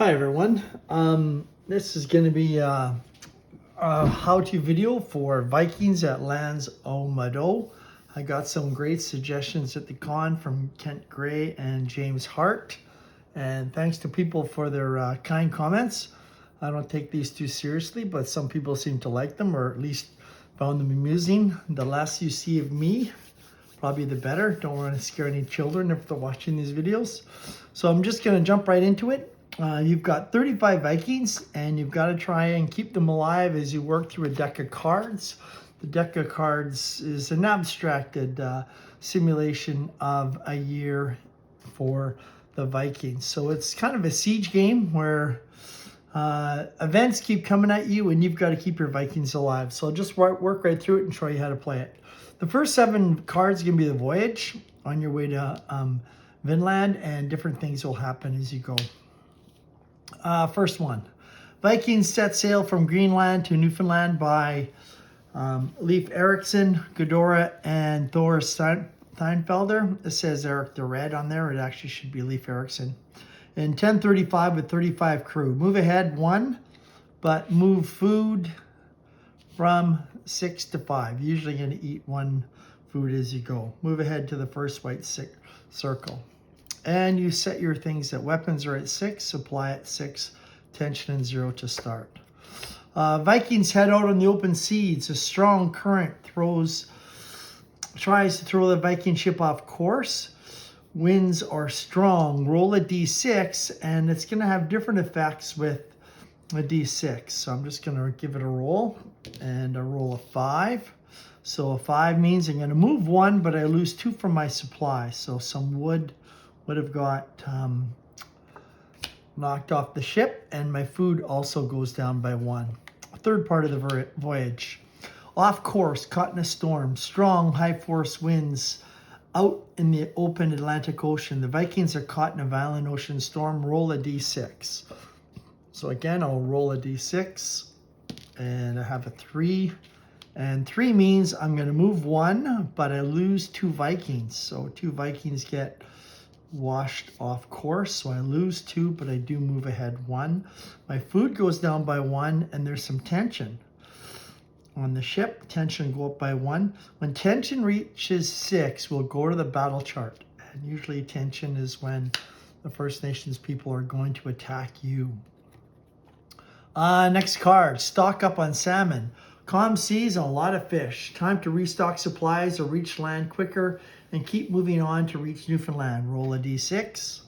Hi everyone. This is going to be a how-to video for Vikings at L'Anse Aux Meadow. I got some great suggestions at the con from Kent Gray and James Hart, and thanks to people for their kind comments. I don't take these too seriously, but some people seem to like them, or at least found them amusing. The less you see of me, probably the better. Don't want to scare any children if they're watching these videos. So I'm just going to jump right into it. You've got 35 Vikings, and you've got to try and keep them alive as you work through a deck of cards. The deck of cards is an abstracted simulation of a year for the Vikings. So it's kind of a siege game where events keep coming at you, and you've got to keep your Vikings alive. So I'll just work right through it and show you how to play it. The first 7 cards are going to be the voyage on your way to Vinland, and different things will happen as you go. First one, Vikings set sail from Greenland to Newfoundland by Leif Eriksson, Godora, and Thor Steinfelder. It says Eric the Red on there. It actually should be Leif Eriksson. In 1035 with 35 crew. Move ahead 1, but move food from 6 to 5. Usually going to eat 1 food as you go. Move ahead to the first white circle. And you set your things that weapons are at 6, supply at 6, tension and 0 to start. Vikings head out on the open seas. A strong current tries to throw the Viking ship off course. Winds are strong. Roll a d6, and it's going to have different effects with a d6. So I'm just going to give it a roll, and a roll of 5. So a 5 means I'm going to move 1, but I lose 2 from my supply. So some wood would have got knocked off the ship, and my food also goes down by 1. Third part of the voyage. Off course, caught in a storm, strong high force winds out in the open Atlantic Ocean. The Vikings are caught in a violent ocean storm. Roll a d6. So again, I'll roll a d6, and I have a 3. And 3 means I'm going to move 1, but I lose 2 Vikings. So 2 Vikings get washed off course, so I lose 2, but I do move ahead 1. My food goes down by 1, and there's some tension on the ship. Tension go up by 1. When tension reaches 6, we'll go to the battle chart, and usually tension is when the First Nations people are going to attack you. Next card, stock up on salmon. Calm seas and a lot of fish. Time to restock supplies or reach land quicker and keep moving on to reach Newfoundland. Roll a d6.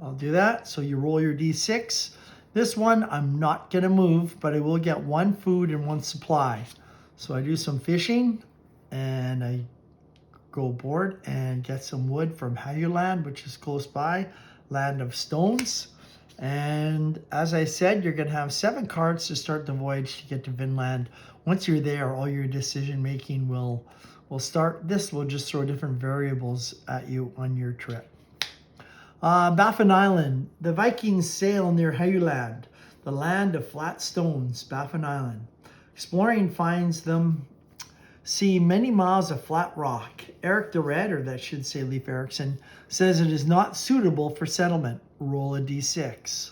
I'll do that. So you roll your d6. This one I'm not going to move, but I will get 1 food and 1 supply. So I do some fishing, and I go aboard and get some wood from Hayuland, which is close by, Land of Stones. And as I said, you're going to have 7 cards to start the voyage to get to Vinland. Once you're there, all your decision making will start. This will just throw different variables at you on your trip. Baffin Island. The Vikings sail near Hayuland, the land of flat stones, Baffin Island. Exploring finds them, see many miles of flat rock. Eric the Red, or that should say Leif Eriksson, says it is not suitable for settlement. Roll a d6.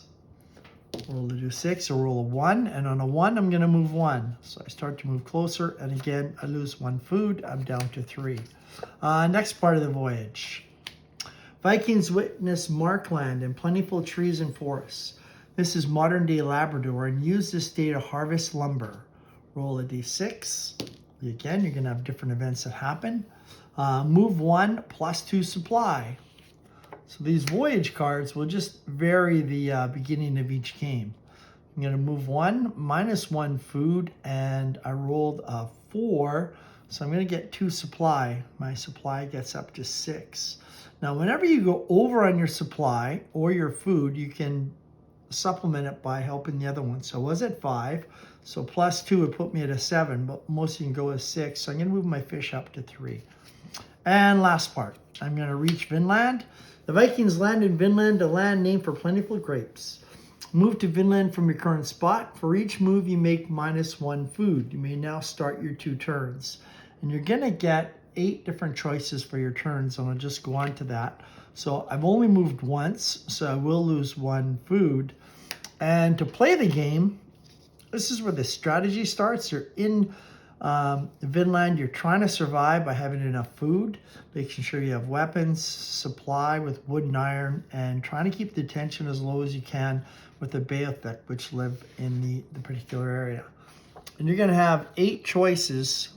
Roll a d6, or roll a 1, and on a 1 I'm going to move 1. So I start to move closer, and again I lose 1 food. I'm down to 3. Next part of the voyage. Vikings witness Markland and plentiful trees and forests. This is modern day Labrador, and use this day to harvest lumber. Roll a d6. Again, you're going to have different events that happen. Move 1 plus 2 supply. So these voyage cards will just vary the beginning of each game. I'm going to move 1, minus 1 food, and I rolled a 4. So I'm going to get 2 supply. My supply gets up to 6. Now, whenever you go over on your supply or your food, you can supplement it by helping the other one. So I was at 5. So plus 2 would put me at a 7, but most you can go with 6. So I'm going to move my fish up to 3. And last part, I'm going to reach Vinland. The Vikings land in Vinland, a land named for plentiful grapes. Move to Vinland from your current spot. For each move, you make minus 1 food. You may now start your 2 turns. And you're going to get 8 different choices for your turns, and I'll just go on to that. So I've only moved once, so I will lose 1 food. And to play the game, this is where the strategy starts. You're in Vinland. You're trying to survive by having enough food, making sure you have weapons, supply with wood and iron, and trying to keep the tension as low as you can with the Beothuk, which live in the particular area. And you're going to have 8 choices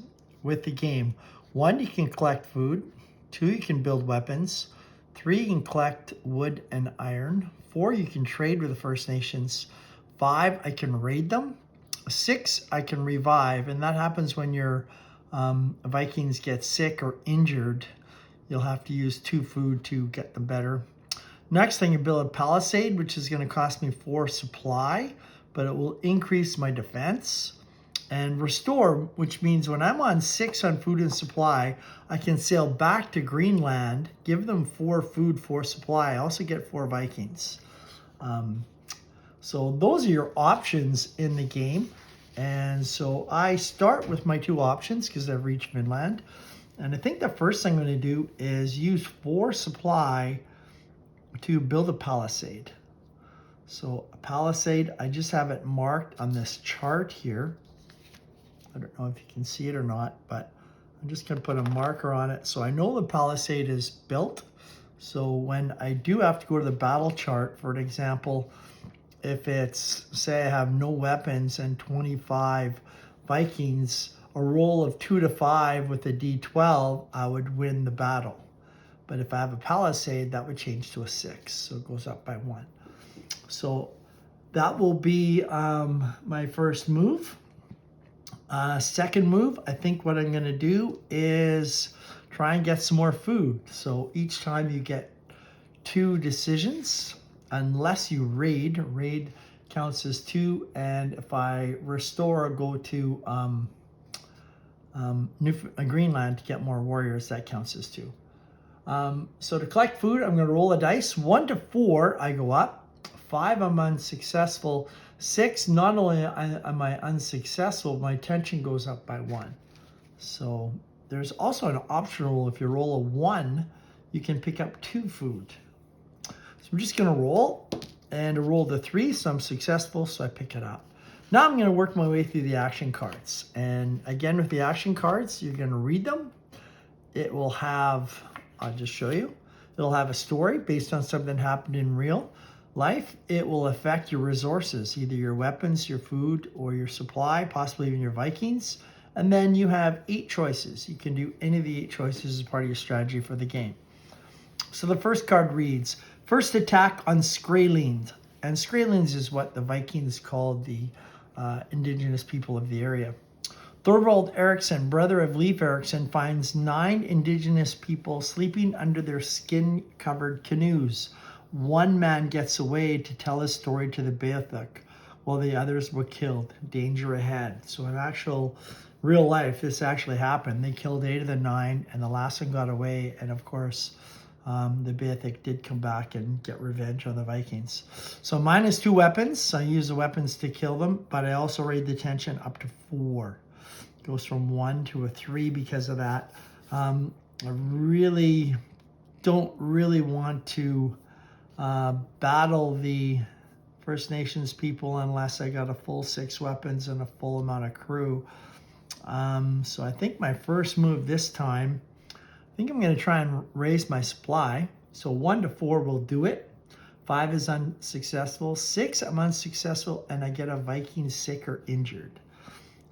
with the game. 1, you can collect food. 2, you can build weapons. 3, you can collect wood and iron. 4, you can trade with the First Nations. 5, I can raid them. 6, I can revive, and that happens when your Vikings get sick or injured. You'll have to use 2 food to get them better. Next thing, you build a palisade, which is going to cost me 4 supply, but it will increase my defense. And restore, which means when I'm on 6 on food and supply, I can sail back to Greenland, give them 4 food, 4 supply. I also get 4 Vikings. So those are your options in the game. And so I start with my 2 options because I've reached Vinland. And I think the first thing I'm going to do is use 4 supply to build a palisade. So a palisade, I just have it marked on this chart here. I don't know if you can see it or not, but I'm just going to put a marker on it so I know the palisade is built. So when I do have to go to the battle chart, for an example, if it's, say I have no weapons and 25 Vikings, a roll of 2 to 5 with a D12, I would win the battle. But if I have a palisade, that would change to a 6, so it goes up by 1. So that will be my first move. Second move, I think what I'm going to do is try and get some more food. So each time you get 2 decisions, unless you raid. Raid counts as 2, and if I restore or go to Greenland to get more warriors, that counts as 2. So to collect food, I'm going to roll a dice. 1 to 4, I go up. 5, I'm unsuccessful. 6, not only am I unsuccessful, my tension goes up by 1. So there's also an optional, if you roll a 1, you can pick up 2 food. So I'm just going to roll, and I rolled a 3, so I'm successful, so I pick it up. Now I'm going to work my way through the action cards. And again, with the action cards, you're going to read them. It will have, I'll just show you, it'll have a story based on something that happened in real life. It will affect your resources, either your weapons, your food, or your supply, possibly even your Vikings. And then you have 8 choices. You can do any of the 8 choices as part of your strategy for the game. So the first card reads, first attack on Skrælings. And Skrælings is what the Vikings called the indigenous people of the area. Thorvald Eriksson, brother of Leif Eriksson, finds 9 indigenous people sleeping under their skin-covered canoes. 1 man gets away to tell his story to the Beothuk, while the others were killed. Danger ahead. So in actual real life, this actually happened. They killed 8 of the 9, and the last one got away. And of course, the Beothuk did come back and get revenge on the Vikings. So mine is 2 weapons. I use the weapons to kill them, but I also raid the tension up to 4. It goes from 1 to a 3 because of that. I really don't want to battle the First Nations people unless I got a full 6 weapons and a full amount of crew. So I think my first move this time, I think I'm going to try and raise my supply. So 1 to 4 will do it. 5 is unsuccessful. 6, I'm unsuccessful, and I get a Viking sick or injured.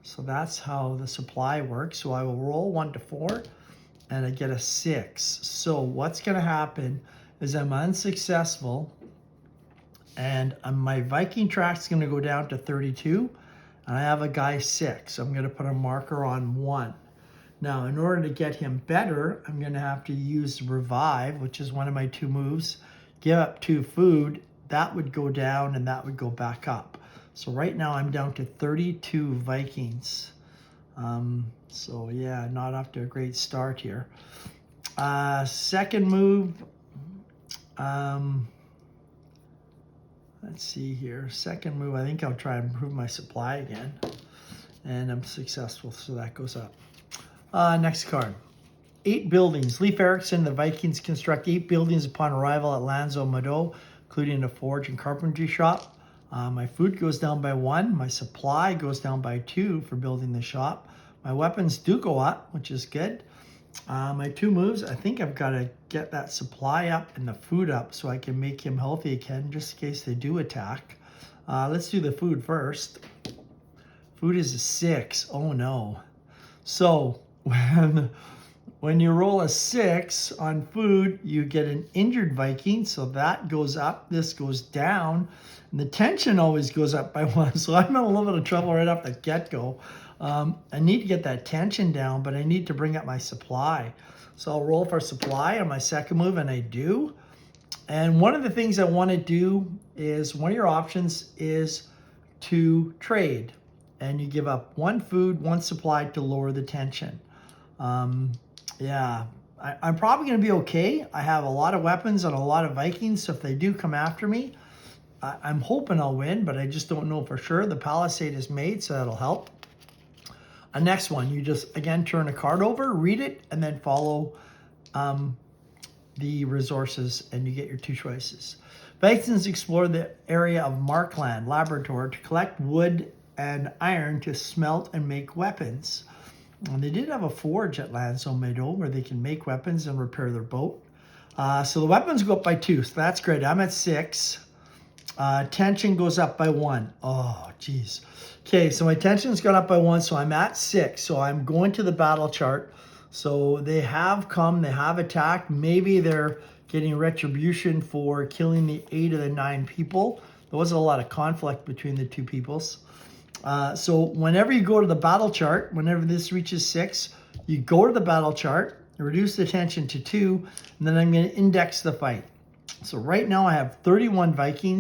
So that's how the supply works. So I will roll 1 to 4, and I get a 6. So what's going to happen is I'm unsuccessful, and my Viking track's going to go down to 32, and I have a guy 6. So I'm going to put a marker on 1. Now, in order to get him better, I'm going to have to use revive, which is one of my 2 moves. Give up 2 food. That would go down, and that would go back up. So right now I'm down to 32 Vikings. So yeah, not off to a great start here. Second move. Let's see here. Second move, I think I'll try and improve my supply again. And I'm successful, so that goes up. Next card. 8 buildings. Leif Eriksson, the Vikings construct 8 buildings upon arrival at L'Anse Aux Meadow, including a forge and carpentry shop. My food goes down by 1. My supply goes down by 2 for building the shop. My weapons do go up, which is good. My 2 moves, I think I've got to get that supply up and the food up so I can make him healthy again, just in case they do attack. Let's do the food first. Food is a 6. Oh no. So when you roll a 6 on food, you get an injured Viking. So that goes up. This goes down. And the tension always goes up by 1. So I'm in a little bit of trouble right off the get-go. I need to get that tension down, but I need to bring up my supply. So I'll roll for supply on my second move, and I do. And one of the things I want to do is, one of your options is to trade. And you give up 1 food, 1 supply to lower the tension. Yeah, I'm probably going to be okay. I have a lot of weapons and a lot of Vikings, so if they do come after me, I'm hoping I'll win, but I just don't know for sure. The palisade is made, so that'll help. Next one, you just, again, turn a card over, read it, and then follow the resources, and you get your 2 choices. Vikings explore the area of Markland Laboratory to collect wood and iron to smelt and make weapons. And they did have a forge at L'Anse Aux Meadow where they can make weapons and repair their boat. So the weapons go up by 2, so that's great. I'm at 6. Tension goes up by 1. Oh, geez. Okay, so my tension's gone up by 1, so I'm at 6. So I'm going to the battle chart. So they have come, they have attacked. Maybe they're getting retribution for killing the 8 of the 9 people. There was a lot of conflict between the 2 peoples. So whenever you go to the battle chart, whenever this reaches 6, you go to the battle chart, reduce the tension to 2, and then I'm going to index the fight. So right now I have 31 Vikings.